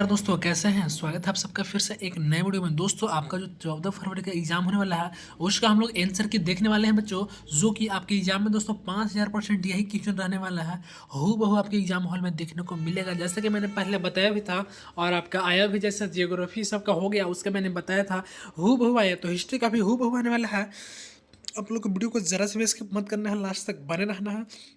यार दोस्तों कैसे हैं। स्वागत है आप सबका फिर से एक नए वीडियो में। दोस्तों आपका जो 14 फरवरी का एग्जाम होने वाला है उसका हम लोग आंसर की देखने वाले हैं बच्चों। जो कि आपके एग्जाम में दोस्तों 5000% यही क्वेश्चन रहने वाला है। हूबहू आपके एग्जाम हॉल में देखने को मिलेगा, जैसे कि मैंने पहले बताया भी था और आपका आया भी। जैसा जियोग्राफी सबका हो गया उसका मैंने बताया था, हूबहू आया। तो हिस्ट्री का भी हूबहू आने वाला है। आप लोग को वीडियो को जरा से भी स्किप मत करना है, लास्ट तक बने रहना है।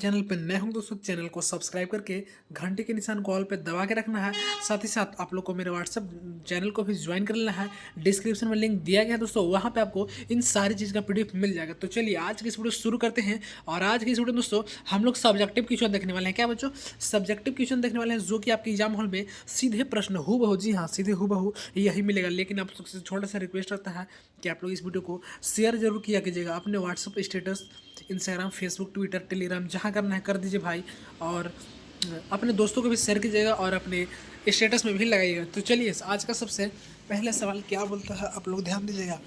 चैनल पर नए होंगे दोस्तों चैनल को सब्सक्राइब करके घंटे के निशान को ऑल पे दबा के रखना है। साथ ही साथ आप लोग को मेरे व्हाट्सअप चैनल को भी ज्वाइन कर लेना है। डिस्क्रिप्शन में लिंक दिया गया है दोस्तों, वहाँ पे आपको इन सारी चीज़ का पीडीएफ मिल जाएगा। तो चलिए आज की इस वीडियो शुरू करते हैं। और आज की इस वीडियो में दोस्तों हम लोग सब्जेक्टिव क्वेश्चन देखने वाले हैं। क्या बच्चों, सब्जेक्टिव क्वेश्चन देखने वाले हैं जो कि आपके एग्जाम हॉल में सीधे प्रश्न हूबहू, जी हाँ सीधे हूबहू यही मिलेगा। लेकिन आप सबसे छोटा सा रिक्वेस्ट रहता है कि आप लोग इस वीडियो को शेयर जरूर किया कीजिएगा अपने WhatsApp status, Instagram, Facebook, Twitter, Telegram, जहाँ करना है कर दीजिए भाई। और अपने दोस्तों को भी शेयर कीजिएगा और अपने स्टेटस में भी लगाइएगा। तो चलिए आज का सबसे पहला सवाल क्या बोलता है, आप लोग ध्यान दीजिएगा।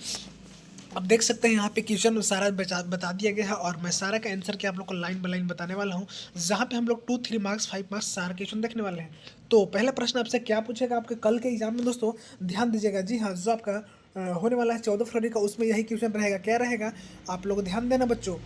अब देख सकते हैं यहाँ पे क्वेश्चन सारा बता दिया गया है और मैं सारा का आंसर क्या आप लोग को लाइन बाय लाइन बताने वाला हूँ, जहाँ पे हम लोग 2 3 मार्क्स 5 मार्क्स सारा क्वेश्चन देखने वाले हैं। तो पहला प्रश्न आपसे क्या पूछेगा आपके कल के एग्जाम में दोस्तों, ध्यान दीजिएगा। जी हाँ, जो आपका होने वाला है 14 फरवरी का, उसमें यही क्वेश्चन रहेगा। क्या रहेगा, आप लोग ध्यान देना बच्चों।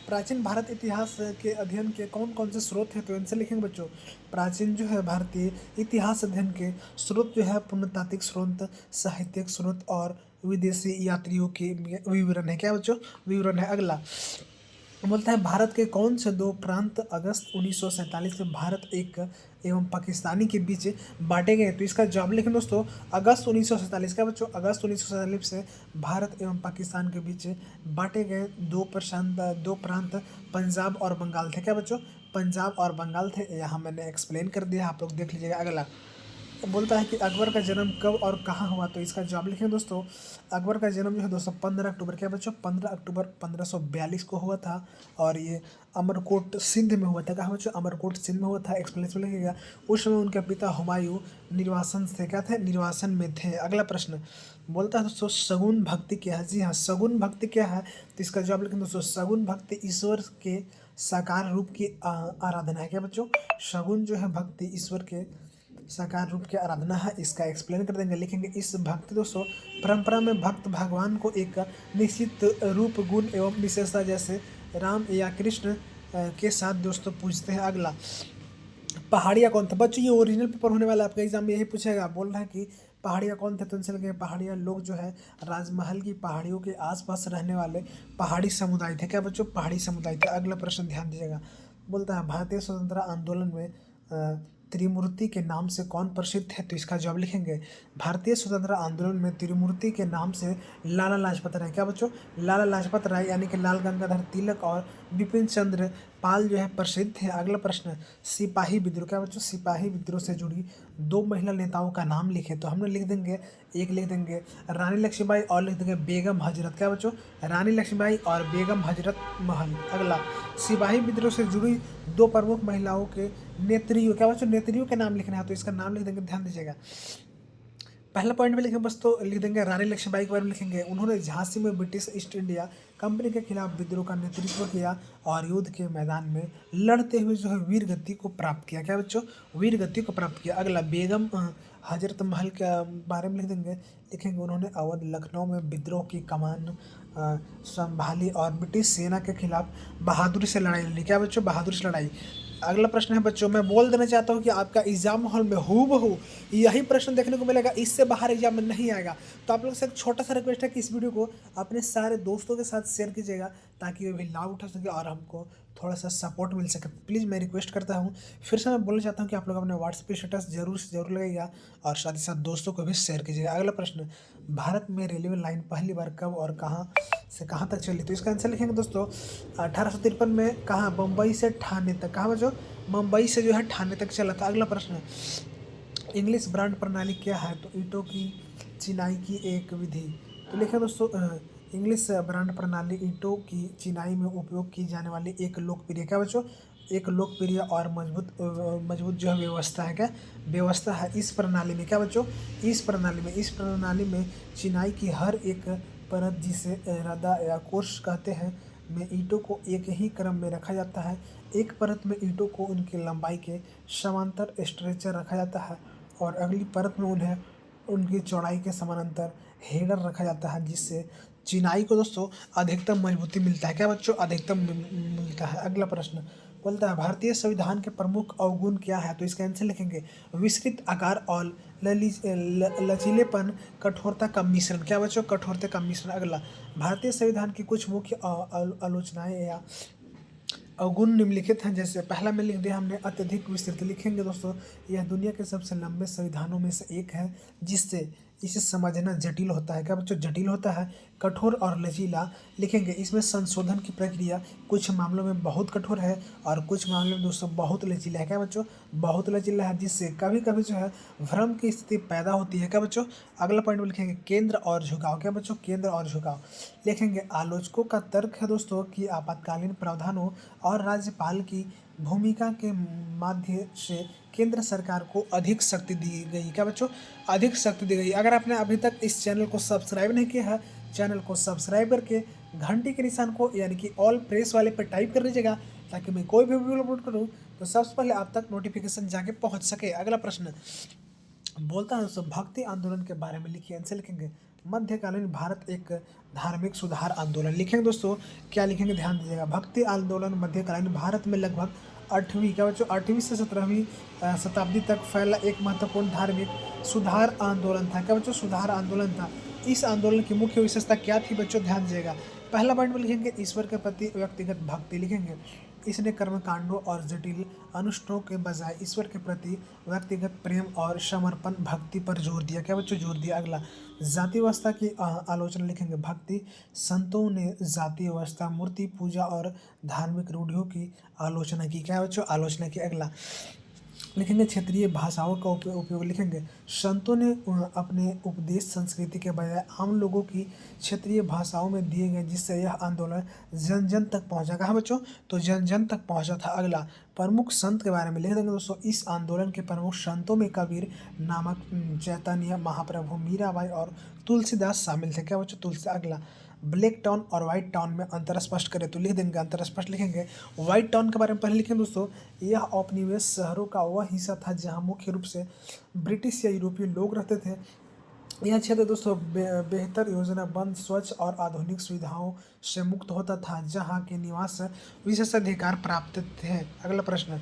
प्राचीन भारत इतिहास के अध्ययन के कौन कौन से स्रोत हैं, तो आंसर लिखेंगे बच्चों। प्राचीन जो है भारतीय इतिहास अध्ययन के स्रोत जो है पुरातात्विक स्रोत, साहित्यिक स्रोत और विदेशी यात्रियों के विवरण है। क्या बच्चों, विवरण है। अगला बोलता है भारत के कौन से दो प्रांत अगस्त 1947 में भारत एक एवं पाकिस्तानी के बीच बांटे गए। तो इसका जवाब लिखें दोस्तों, अगस्त 1947 का बच्चों, अगस्त 1947 से भारत एवं पाकिस्तान के बीच बांटे गए दो प्रांत पंजाब और बंगाल थे। क्या बच्चों, पंजाब और बंगाल थे। यहाँ मैंने एक्सप्लेन कर दिया, आप लोग देख लीजिएगा। अगला बोलता है कि अकबर का जन्म कब और कहाँ हुआ। तो इसका जवाब लिखें दोस्तों, अकबर का जन्म जो है दोस्तों 15 अक्टूबर, क्या बच्चों, 15 अक्टूबर 1542 को हुआ था। और ये अमरकोट सिंध में हुआ था। कहाँ बच्चों, अमरकोट सिंध में हुआ था। एक्सप्लेनेशन लिखिएगा। उस समय उनके पिता हुमायूं निर्वासन से क्या थे, निर्वासन में थे। अगला प्रश्न बोलता है दोस्तों सगुन भक्ति क्या है। जी हाँ, सगुन भक्ति क्या है। तो इसका जवाब लिखें दोस्तों, सगुन भक्ति ईश्वर के साकार रूप की आराधना है। क्या बच्चों, सगुन जो है भक्ति ईश्वर के साकार रूप की आराधना है। इसका एक्सप्लेन कर देंगे, लिखेंगे। इस भक्ति दोस्तों परंपरा में भक्त भगवान को एक निश्चित रूप, गुण एवं विशेषता जैसे राम या कृष्ण के साथ दोस्तों पूजते हैं। अगला पहाड़िया कौन था बच्चों, ये ओरिजिनल पेपर होने वाला है आपका एग्जाम में, यही पूछेगा। बोल रहा है कि पहाड़िया कौन थे। तो इनसे लगे पहाड़िया लोग जो है राजमहल की पहाड़ियों के आसपास रहने वाले पहाड़ी समुदाय थे। क्या बच्चों, पहाड़ी समुदाय थे। अगला प्रश्न ध्यान दीजिएगा। बोलता है भारतीय स्वतंत्रता आंदोलन में त्रिमूर्ति के नाम से कौन प्रसिद्ध है। तो इसका जवाब लिखेंगे, भारतीय स्वतंत्रता आंदोलन में त्रिमूर्ति के नाम से लाला लाजपत राय। क्या बच्चों, लाला लाजपत राय यानी कि लाल गंगाधर तिलक और बिपिन चंद्र पाल जो है प्रसिद्ध थे। अगला प्रश्न सिपाही विद्रोह। क्या बच्चों, सिपाही विद्रोह से जुड़ी दो महिला नेताओं का नाम लिखे। तो हमने लिख देंगे, एक लिख देंगे रानी लक्ष्मीबाई और लिख देंगे बेगम हजरत। क्या बच्चों, रानी लक्ष्मीबाई और बेगम हजरत महल। अगला सिपाही विद्रोह से जुड़ी दो प्रमुख महिलाओं के नेत्रियों। क्या बच्चों, नेत्रियों के नाम लिखना है। तो इसका नाम लिख देंगे, ध्यान दीजिएगा। पहला पॉइंट में लिखेंगे बस, तो लिख देंगे रानी लक्ष्मीबाई के बारे में लिखेंगे। उन्होंने झांसी में ब्रिटिश ईस्ट इंडिया कंपनी के खिलाफ विद्रोह का नेतृत्व किया और युद्ध के मैदान में लड़ते हुए जो है वीर गति को प्राप्त किया। क्या बच्चों, वीर गति को प्राप्त किया। अगला बेगम हजरत महल के बारे में लिख देंगे, लिखेंगे उन्होंने अवध लखनऊ में विद्रोह की कमान संभाली और ब्रिटिश सेना के खिलाफ बहादुरी से लड़ाई लड़ी। क्या बच्चों, बहादुरी से लड़ाई। अगला प्रश्न है बच्चों, मैं बोल देना चाहता हूँ कि आपका एग्जाम हॉल में हूबहू यही प्रश्न देखने को मिलेगा, इससे बाहर एग्जाम में नहीं आएगा। तो आप लोग से एक छोटा सा रिक्वेस्ट है कि इस वीडियो को अपने सारे दोस्तों के साथ शेयर कीजिएगा ताकि वे भी लाभ उठा सके और हमको थोड़ा सा सपोर्ट मिल सके। प्लीज़ मैं रिक्वेस्ट करता हूँ, फिर से मैं बोलना चाहता हूँ कि आप लोग अपने व्हाट्सएप स्टेटस जरूर से जरूर लगाइएगा और साथ ही साथ दोस्तों को भी शेयर कीजिएगा। अगला प्रश्न, भारत में रेलवे लाइन पहली बार कब और कहाँ से कहाँ तक चली। तो इसका आंसर लिखेंगे दोस्तों 1853 में। कहाँ, बम्बई से ठाणे तक। कहाँ बच्चों, मुंबई से जो है ठाणे तक चला था। अगला प्रश्न, इंग्लिश ब्रांड प्रणाली क्या है। तो ईंटों की चिनाई की एक विधि। तो लिखे दोस्तों इंग्लिश ब्रांड प्रणाली ईंटों की चिनाई में उपयोग की जाने वाली एक लोकप्रिय, क्या बच्चों, एक लोकप्रिय और मजबूत जो है व्यवस्था है। क्या व्यवस्था है इस प्रणाली में। क्या बच्चों, इस प्रणाली में चिनाई की हर एक परत, जिसे रदा या कोर्स कहते हैं, में ईंटों को एक ही क्रम में रखा जाता है। एक परत में ईंटों को उनकी लंबाई के समांतर स्ट्रेचर रखा जाता है और अगली परत में उन्हें उनकी चौड़ाई के समानांतर हेडर रखा जाता है, जिससे चिनाई को दोस्तों अधिकतम मजबूती मिलता है। क्या बच्चों? अधिकतम मिलता है। अगला प्रश्न बोलता है भारतीय संविधान के प्रमुख अवगुण क्या है? तो इसका आंसर लिखेंगे विस्तृत आकार और लचीलेपन, कठोरता का मिश्रण। क्या बच्चों? कठोरता का मिश्रण। अगला भारतीय संविधान की कुछ मुख्य आलोचनाएं या अवगुण निम्नलिखित हैं। जैसे पहला में लिख दिया हमने अत्यधिक विस्तृत। लिखेंगे दोस्तों यह दुनिया के सबसे लंबे संविधानों में से एक है, जिससे इसे समझना जटिल होता है। क्या बच्चों? जटिल होता है। कठोर और लचीला। लिखेंगे इसमें संशोधन की प्रक्रिया कुछ मामलों में बहुत कठोर है और कुछ मामलों में दोस्तों बहुत लचीला है। क्या बच्चों? बहुत लचीला है, जिससे कभी कभी जो है भ्रम की स्थिति पैदा होती है। क्या बच्चों? अगला पॉइंट में लिखेंगे केंद्र और झुकाव। क्या बच्चों? केंद्र और झुकाव। लिखेंगे आलोचकों का तर्क है दोस्तों कि आपातकालीन प्रावधानों और राज्यपाल की भूमिका के माध्यम से केंद्र सरकार को अधिक शक्ति दी गई। क्या बच्चों? अधिक शक्ति दी गई। अगर आपने अभी तक इस चैनल को सब्सक्राइब नहीं किया है, चैनल को सब्सक्राइब करके घंटी के निशान को यानी कि ऑल प्रेस वाले पर टाइप कर लीजिएगा, ताकि मैं कोई भी वीडियो अपलोड करूँ तो सबसे पहले आप तक नोटिफिकेशन जाके पहुँच सके। अगला प्रश्न बोलता है दोस्तों भक्ति आंदोलन के बारे में लिखिए। आंसर लिखेंगे मध्यकालीन भारत एक धार्मिक सुधार आंदोलन। लिखेंगे दोस्तों क्या लिखेंगे? ध्यान दीजिएगा। भक्ति आंदोलन मध्यकालीन भारत में लगभग 8वीं क्या बच्चों 8वीं से 17वीं शताब्दी तक फैला एक महत्वपूर्ण धार्मिक सुधार आंदोलन था। क्या बच्चों? सुधार आंदोलन था। इस आंदोलन की मुख्य विशेषता क्या थी बच्चों? ध्यान दीजिएगा। पहला पॉइंट में लिखेंगे ईश्वर के प्रति व्यक्तिगत भक्ति। लिखेंगे इसने कर्मकांडों और जटिल अनुष्ठानों के बजाय ईश्वर के प्रति व्यक्तिगत प्रेम और समर्पण भक्ति पर जोर दिया। क्या बच्चों? जोर दिया। अगला जाति व्यवस्था की आलोचना। लिखेंगे भक्ति संतों ने जाति व्यवस्था, मूर्ति पूजा और धार्मिक रूढ़ियों की आलोचना की। क्या बच्चों? आलोचना की। अगला लिखेंगे क्षेत्रीय भाषाओं का उपयोग। लिखेंगे संतों ने अपने उपदेश संस्कृति के बजाय आम लोगों की क्षेत्रीय भाषाओं में दिए गए, जिससे यह आंदोलन जन जन तक पहुंचा। कहाँ बच्चों? तो जन जन तक पहुंचा था। अगला प्रमुख संत के बारे में लिख देंगे दोस्तों। इस आंदोलन के प्रमुख संतों में कबीर, नानक, चैतन्य महाप्रभु, मीराबाई और तुलसीदास शामिल थे। क्या बच्चों? तुलसी। अगला ब्लैक टाउन और वाइट टाउन में अंतर स्पष्ट करें तो लिख देंगे अंतर स्पष्ट। लिखेंगे वाइट टाउन के बारे में पहले लिखेंगे दोस्तों यह औपनिवेश शहरों का वह हिस्सा था जहां मुख्य रूप से ब्रिटिश या यूरोपीय लोग रहते थे। यह क्षेत्र दोस्तों बेहतर योजनाबद्ध, स्वच्छ और आधुनिक सुविधाओं से मुक्त होता था, जहां के निवास विशेषाधिकार प्राप्त थे। अगला प्रश्न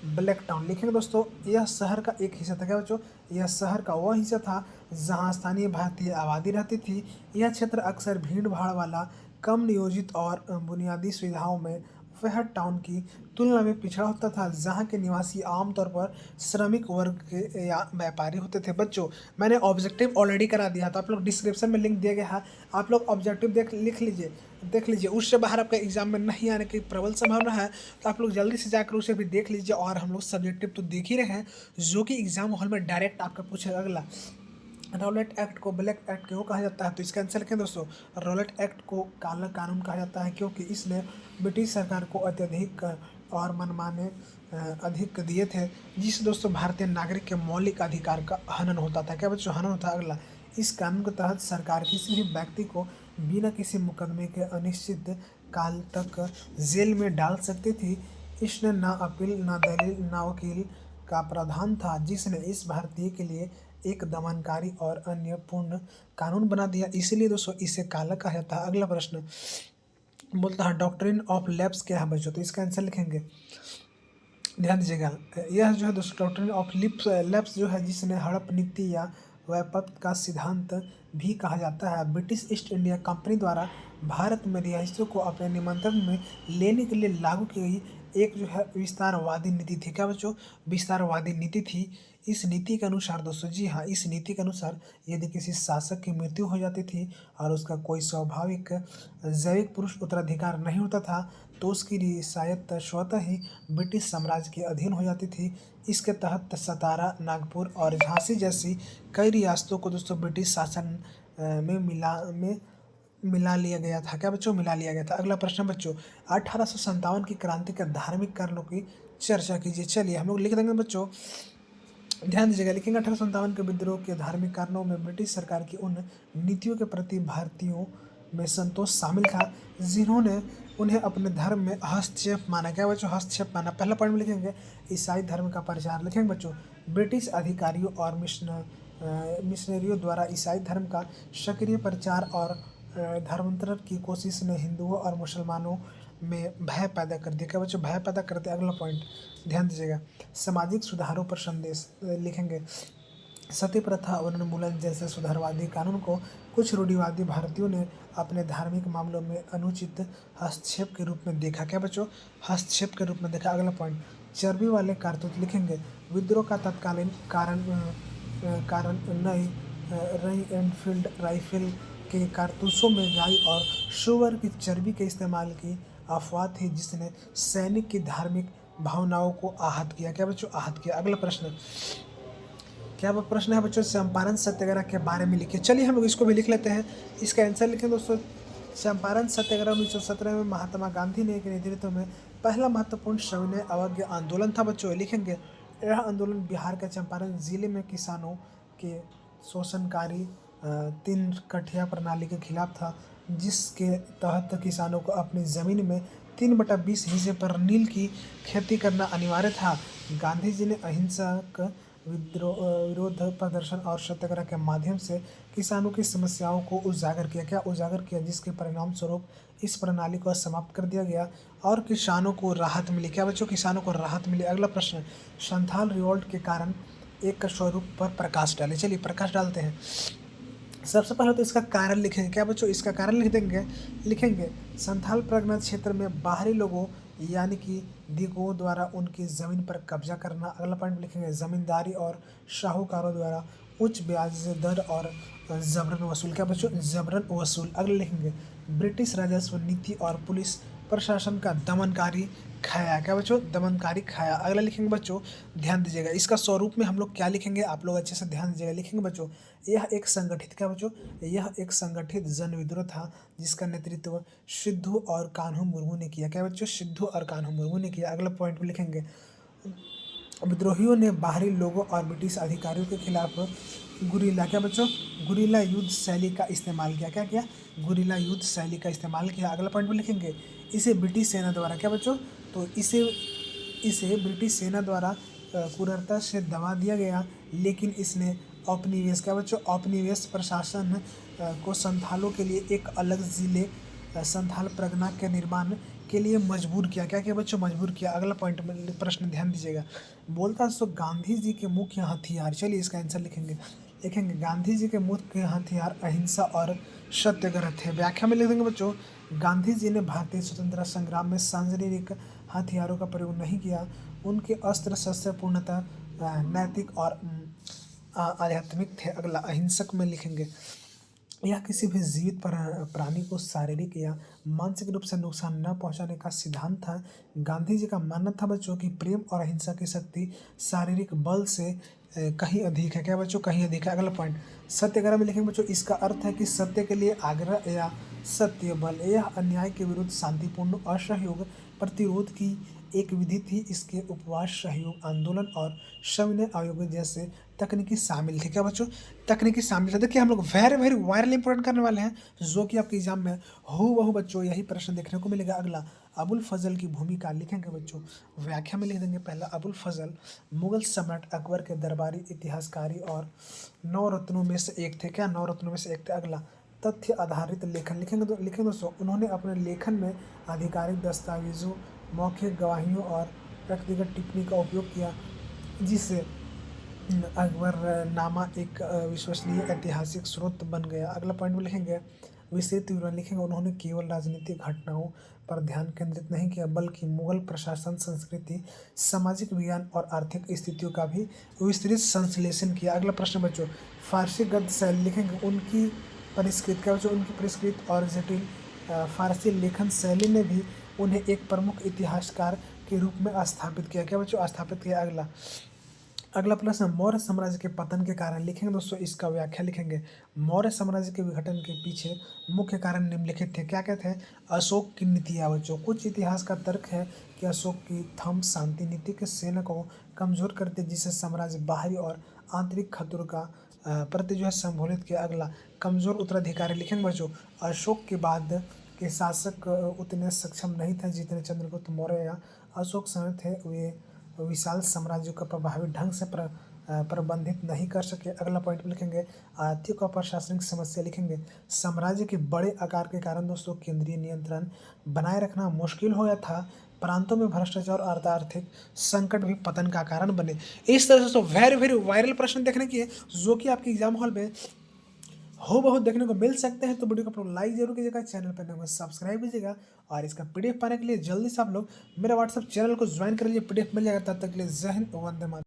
ब्लैक टाउन। लिखेंगे दोस्तों यह शहर का एक हिस्सा था। क्या बच्चों? यह शहर का वह हिस्सा था जहां स्थानीय भारतीय आबादी रहती थी। यह क्षेत्र अक्सर भीड़ भाड़ वाला, कम नियोजित और बुनियादी सुविधाओं में शहर टाउन की तुलना में पिछड़ा होता था, जहाँ के निवासी आमतौर पर श्रमिक वर्ग के या व्यापारी होते थे। बच्चों मैंने ऑब्जेक्टिव ऑलरेडी करा दिया था, आप लोग डिस्क्रिप्शन में लिंक दिया गया है, आप लोग ऑब्जेक्टिव देख लीजिए। उससे बाहर आपका एग्जाम में नहीं आने की प्रबल संभावना है, तो आप लोग जल्दी से जाकर उसे भी देख लीजिए। और हम लोग सब्जेक्टिव तो देख ही रहे हैं, जो कि एग्जाम हॉल में डायरेक्ट आपका पूछेगा। अगला रॉलेट एक्ट को ब्लैक एक्ट क्यों कहा जाता है? तो इसका आंसर लिखें दोस्तों रॉलेट एक्ट को काला कानून कहा जाता है, क्योंकि इसने ब्रिटिश सरकार को अत्यधिक और मनमाने अधिक दिए थे, जिससे दोस्तों भारतीय नागरिक के मौलिक अधिकार का हनन होता था। क्या बच्चों? हनन होता है। अगला इस कानून के तहत सरकार किसी भी व्यक्ति को बिना किसी मुकदमे के अनिश्चित काल तक जेल में डाल सकती थी। इसने ना अपील, ना दलील, ना वकील का प्रावधान था, जिसने इस भारतीय के लिए एक दमनकारी और अन्य पूर्ण कानून बना दिया। इसीलिए दोस्तों इसे काला कहा जाता है। अगला प्रश्न बोलता है डॉक्ट्रिन ऑफ लैप्स क्या है बच्चों? तो इसका आंसर लिखेंगे ध्यान दीजिएगा। यह जो है दोस्तों डॉक्ट्रिन ऑफ लैप्स जो है, जिसने हड़प नीति या व्यापक का सिद्धांत भी कहा जाता है, ब्रिटिश ईस्ट इंडिया कंपनी द्वारा भारत में रिहायशियों को अपने नियंत्रण में लेने के लिए लागू की गई एक जो है विस्तारवादी नीति थी। क्या बच्चों? विस्तारवादी नीति थी। इस नीति के अनुसार दोस्तों, जी हाँ, इस नीति के अनुसार यदि किसी शासक की मृत्यु हो जाती थी और उसका कोई स्वाभाविक जैविक पुरुष उत्तराधिकार नहीं होता था, तो उसकी रियासत स्वतः ही ब्रिटिश साम्राज्य के अधीन हो जाती थी। इसके तहत सतारा, नागपुर और झांसी जैसी कई रियासतों को दोस्तों ब्रिटिश शासन में मिला लिया गया था। क्या बच्चों? मिला लिया गया था। अगला प्रश्न बच्चों 1857 की क्रांति के धार्मिक कारणों की चर्चा कीजिए। चलिए हम लोग लिख देंगे बच्चों, ध्यान दीजिएगा। लिखेंगे 1857 के विद्रोह के धार्मिक कारणों में ब्रिटिश सरकार की उन नीतियों के प्रति भारतीयों में संतोष शामिल था, जिन्होंने उन्हें अपने धर्म में हस्तक्षेप माना। क्या बच्चों? हस्तक्षेप माना। पहला पॉइंट में लिखेंगे ईसाई धर्म का प्रचार। लिखेंगे बच्चों ब्रिटिश अधिकारियों और मिशनरियों द्वारा ईसाई धर्म का सक्रिय प्रचार और धर्मांतरण की कोशिश ने हिंदुओं और मुसलमानों में भय पैदा कर दिया। क्या बच्चों, भय पैदा करते। अगला पॉइंट ध्यान दीजिएगा, सामाजिक सुधारों पर संदेश लिखेंगे। सती प्रथा और उन्मूलन जैसे सुधारवादी कानून को कुछ रूढ़िवादी भारतीयों ने अपने धार्मिक मामलों में अनुचित हस्तक्षेप के रूप में देखा। क्या बच्चों, हस्तक्षेप के रूप में देखा। अगला पॉइंट, चर्बी वाले कारतूस लिखेंगे। विद्रोह का तत्कालीन कारण नई रही एनफील्ड राइफल के कारतूसों में गाय और सुअर की चर्बी के इस्तेमाल की अफवाह थी, जिसने सैनिक की धार्मिक भावनाओं को आहत किया। क्या बच्चों, आहत किया। अगला प्रश्न, क्या वो प्रश्न है बच्चों, चंपारण सत्याग्रह के बारे में लिखिए। चलिए हम लोग इसको भी लिख लेते हैं। इसका आंसर लिखें दोस्तों। चंपारण सत्याग्रह 1917 में महात्मा गांधी ने के नेतृत्व में पहला महत्वपूर्ण सविनय अवज्ञा आंदोलन था बच्चों। लिखेंगे, यह आंदोलन बिहार के चंपारण जिले में किसानों के शोषणकारी तीन कठिया प्रणाली के खिलाफ था, जिसके तहत किसानों को अपनी जमीन में 3/20 हिस्से पर नील की खेती करना अनिवार्य था। गांधी जी ने अहिंसक विरोध प्रदर्शन और सत्याग्रह के माध्यम से किसानों की समस्याओं को उजागर किया। क्या उजागर किया, जिसके परिणाम स्वरूप इस प्रणाली को समाप्त कर दिया गया और किसानों को राहत मिली। क्या बच्चों, किसानों को राहत मिली। अगला प्रश्न, संथाल रिवोल्ट के कारण एक स्वरूप पर प्रकाश डाले। चलिए प्रकाश डालते हैं। सबसे पहले तो इसका कारण लिखेंगे। क्या बच्चों, इसका कारण लिख देंगे। लिखेंगे, संथाल प्रगना क्षेत्र में बाहरी लोगों यानी कि दिगों द्वारा उनकी ज़मीन पर कब्जा करना। अगला पॉइंट लिखेंगे, ज़मींदारी और शाहूकारों द्वारा उच्च ब्याज दर और जबरन वसूल। क्या बच्चों, जबरन वसूल। अगला लिखेंगे, ब्रिटिश राजस्व नीति और पुलिस प्रशासन का दमनकारी खाया। क्या बच्चों, दमनकारी खाया। अगला लिखेंगे बच्चों, ध्यान दीजिएगा, इसका स्वरूप में हम लोग क्या लिखेंगे, आप लोग अच्छे से ध्यान दीजिएगा। लिखेंगे बच्चों, यह एक संगठित, क्या बच्चों, यह एक संगठित जन विद्रोह था जिसका नेतृत्व सिद्धू और कान्हू मुर्मू ने किया। क्या बच्चों, सिद्धू और कान्हू मुर्मू ने किया। अगला पॉइंट में लिखेंगे, विद्रोहियों ने बाहरी लोगों और ब्रिटिश अधिकारियों के खिलाफ गुरीला, क्या बच्चों, गुरीला युद्ध शैली का इस्तेमाल किया। क्या किया, गुरीला युद्ध शैली का इस्तेमाल किया। अगला पॉइंट में लिखेंगे, इसे ब्रिटिश सेना द्वारा, क्या बच्चों, तो इसे ब्रिटिश सेना द्वारा क्रूरता से दबा दिया गया, लेकिन इसने औपनिवेश, क्या बच्चों, औपनिवेश प्रशासन को संथालों के लिए एक अलग जिले संथाल परगना के निर्माण के लिए मजबूर किया। क्या किया बच्चों, मजबूर किया। अगला पॉइंट में प्रश्न ध्यान दीजिएगा, बोलता सो गांधी जी के मुख्य हथियार। चलिए इसका आंसर लिखेंगे। लिखेंगे, गांधी जी के मुख्य हथियार अहिंसा और सत्याग्रह थे। व्याख्या में लिख देंगे बच्चों, गांधी जी ने भारतीय स्वतंत्रता संग्राम में शारीरिक हथियारों का प्रयोग नहीं किया। उनके अस्त्र शस्त्र पूर्णतः नैतिक और आध्यात्मिक थे। अगला, अहिंसक में लिखेंगे, यह किसी भी जीवित प्राणी को शारीरिक या मानसिक रूप से नुकसान न पहुंचाने का सिद्धांत था। गांधी जी का मानना था बच्चों कि प्रेम और अहिंसा की शक्ति शारीरिक बल से कहीं अधिक है। क्या बच्चों, कहीं अधिक है। अगला पॉइंट, सत्याग्रह में लिखेंगे बच्चों, इसका अर्थ है कि सत्य के लिए आग्रह या सत्य बल। यह अन्याय के विरुद्ध शांतिपूर्ण असहयोग प्रतिरोध की एक विधि थी। इसके उपवास, सहयोग आंदोलन और सविनय आयोग जैसे तकनीकी शामिल थे। क्या बच्चों, तकनीकी शामिल थे। देखिए हम लोग वेरी वेरी वायरल इंपॉर्टेंट करने वाले हैं, जो कि आपके एग्जाम में हो वह बच्चों यही प्रश्न देखने को मिलेगा। अगला, अबुल फजल की भूमिका लिखेंगे बच्चों। व्याख्या में लिख देंगे, पहला, अबुल फजल मुगल सम्राट अकबर के दरबारी इतिहासकारी और 9 रत्नों में से एक थे। क्या, 9 रत्नों में से एक थे। अगला, तथ्य आधारित लेखन लिखेंगे। तो लिखेंगे दोस्तों, उन्होंने अपने लेखन में आधिकारिक दस्तावेजों, मौखिक गवाहियों और व्यक्तिगत टिप्पणी का उपयोग किया, जिससे अकबरनामा एक विश्वसनीय ऐतिहासिक स्रोत बन गया। अगला पॉइंट में लिखेंगे, विस्तृत विवरण लिखेंगे, उन्होंने केवल राजनीतिक घटनाओं पर ध्यान केंद्रित नहीं किया, बल्कि मुगल प्रशासन, संस्कृति, सामाजिक विज्ञान और आर्थिक स्थितियों का भी विस्तृत संश्लेषण किया। अगला प्रश्न बच्चों, फारसी गद्य शैली लिखेंगे। उनकी परिष्कृत, क्या बच्चों, उनकी परिष्कृत और जटिल फारसी लेखन शैली ने भी उन्हें एक प्रमुख इतिहासकार के रूप में स्थापित किया। क्या बच्चों, स्थापित किया। अगला प्रश्न, मौर्य साम्राज्य के पतन के कारण लिखेंगे दोस्तों। इसका व्याख्या लिखेंगे, मौर्य साम्राज्य के विघटन के पीछे मुख्य कारण निम्नलिखित थे। क्या कहते हैं, अशोक की नीतियाँ बच्चों। कुछ इतिहास का तर्क है कि अशोक की थम शांति नीति के सेना को कमजोर करते, जिससे साम्राज्य बाहरी और आंतरिक खतरों का प्रति जो है संबोधित किया। अगला, कमजोर उत्तराधिकारी लिखेंगे बच्चों। अशोक के बाद के शासक उतने सक्षम नहीं थे जितने चंद्रगुप्त मौर्य या अशोक समय थे। वे विशाल साम्राज्य को प्रभावी ढंग से प्रबंधित नहीं कर सके। अगला पॉइंट में लिखेंगे आर्थिक और प्रशासनिक समस्या लिखेंगे। साम्राज्य के बड़े आकार के कारण दोस्तों केंद्रीय नियंत्रण बनाए रखना मुश्किल हो गया था। प्रांतों में भ्रष्टाचार और आर्थिक संकट भी पतन का कारण बने। इस तरह से दोस्तों वेरी वेरी वायरल प्रश्न देखने की है जो कि आपके एग्जाम हॉल में हो बहुत देखने को मिल सकते हैं। तो वीडियो को आप लोग लाइक जरूर कीजिएगा, चैनल पर नए सब्सक्राइब कीजिएगा और इसका पीडीएफ पाने के लिए जल्दी से आप लोग मेरा व्हाट्सएप चैनल को ज्वाइन कर लीजिए, पीडीएफ मिल जाएगा। तब तक के लिए जय हिंद, वंदे मातरम।